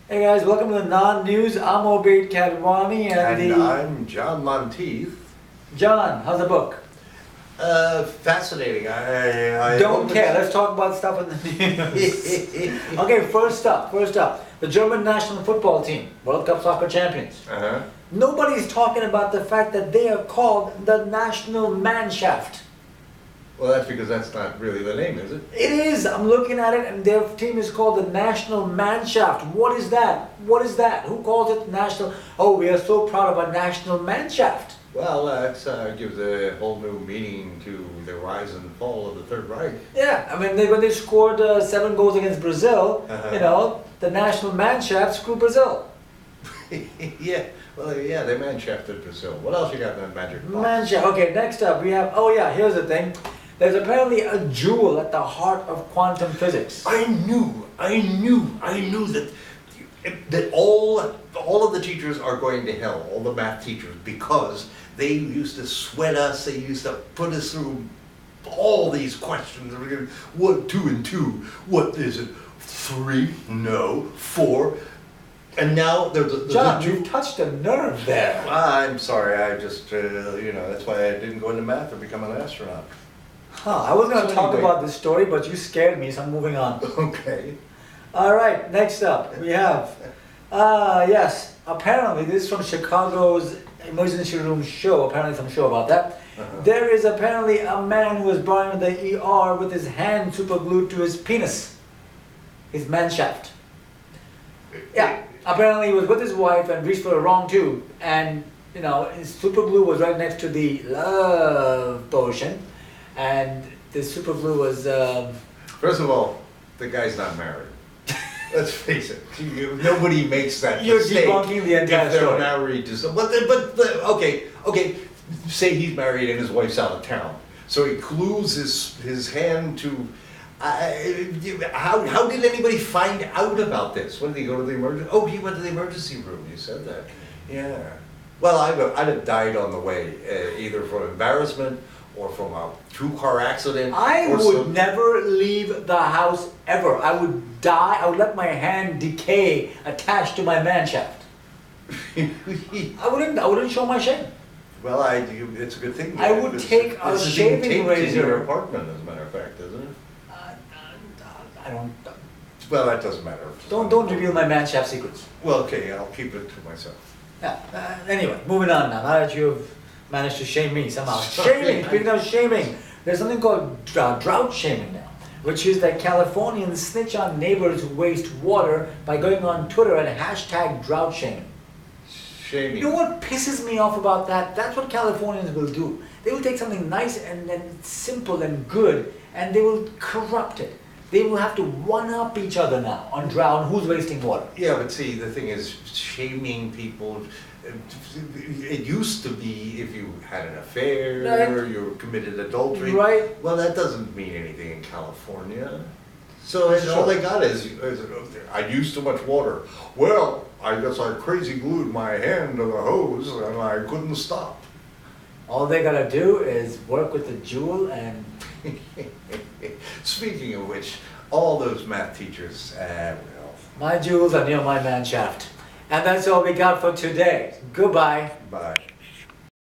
Hey guys, welcome to the non-news. I'm Obaid Kadwani And I'm John Monteith. John, how's the book? Fascinating. I Don't care. Let's talk about stuff in the news. Okay, first up. The German national football team, World Cup soccer champions. Nobody's talking about the fact that they are called the National Mannschaft. Well, that's because that's not really the name, is it? It is. I'm looking at it, and their team is called the National Mannschaft. What is that? What is that? Who calls it national? Oh, we are so proud of our National Mannschaft. Well, that gives a whole new meaning to the rise and fall of the Third Reich. Yeah, I mean, when they scored 7 goals against Brazil, the National Mannschaft screwed Brazil. Yeah, well, yeah, they Manschafted Brazil. What else you got in that magic box? Mannschaft. Okay, next up we have, here's the thing. There's apparently a jewel at the heart of quantum physics. I knew that all of the teachers are going to hell, all the math teachers, because they used to sweat us, they used to put us through all these questions. What, 2 and 2? What is it? 3? No. 4? And now there's a John, you've touched a nerve there. I'm sorry, I just, that's why I didn't go into math or become an astronaut. I was going to talk about this story, but you scared me, so I'm moving on. Okay. All right, next up we have, yes, apparently this is from Chicago's emergency room show, apparently some show about that. There is apparently a man who was brought into the ER with his hand super glued to his penis, his Mannschaft. Yeah, apparently he was with his wife and reached for the wrong tube, and his super glue was right next to the love potion. And the super glue was... First of all, the guy's not married. Let's face it. Nobody makes that mistake. You're debunking the entire story. If they're married to someone. Okay. Say he's married and his wife's out of town. So he glues his hand to... how did anybody find out about this? When did he go to the emergency? Oh, he went to the emergency room. You said that. Yeah. Well, I'd have died on the way, either from embarrassment or from a 2-car accident. I would never leave the house ever. I would die. I would let my hand decay attached to my Mannschaft. I wouldn't show my shame. Well, it's a good thing. I would take a shaving razor. In your apartment, as a matter of fact, isn't it? I don't. Well, that doesn't matter. Don't reveal my Mannschaft secrets. Well, okay, I'll keep it to myself. Yeah. Anyway, moving on now. Now that you've managed to shame me somehow. Shaming. Speaking of shaming, there's something called drought shaming now, which is that Californians snitch on neighbors who waste water by going on Twitter and hashtag drought shaming. Shaming. You know what pisses me off about that? That's what Californians will do. They will take something nice and simple and good, and they will corrupt it. They will have to one-up each other now on drought and who's wasting water. Yeah, but see, the thing is, shaming people, it used to be if you had an affair, or you committed adultery. Right. Well, that doesn't mean anything in California. So all they got is, I used too much water. Well, I guess I crazy glued my hand to the hose and I couldn't stop. All they gotta do is work with the jewel and... Speaking of which, all those math teachers, well... My jewels are near my Mannschaft. And that's all we got for today. Goodbye. Bye.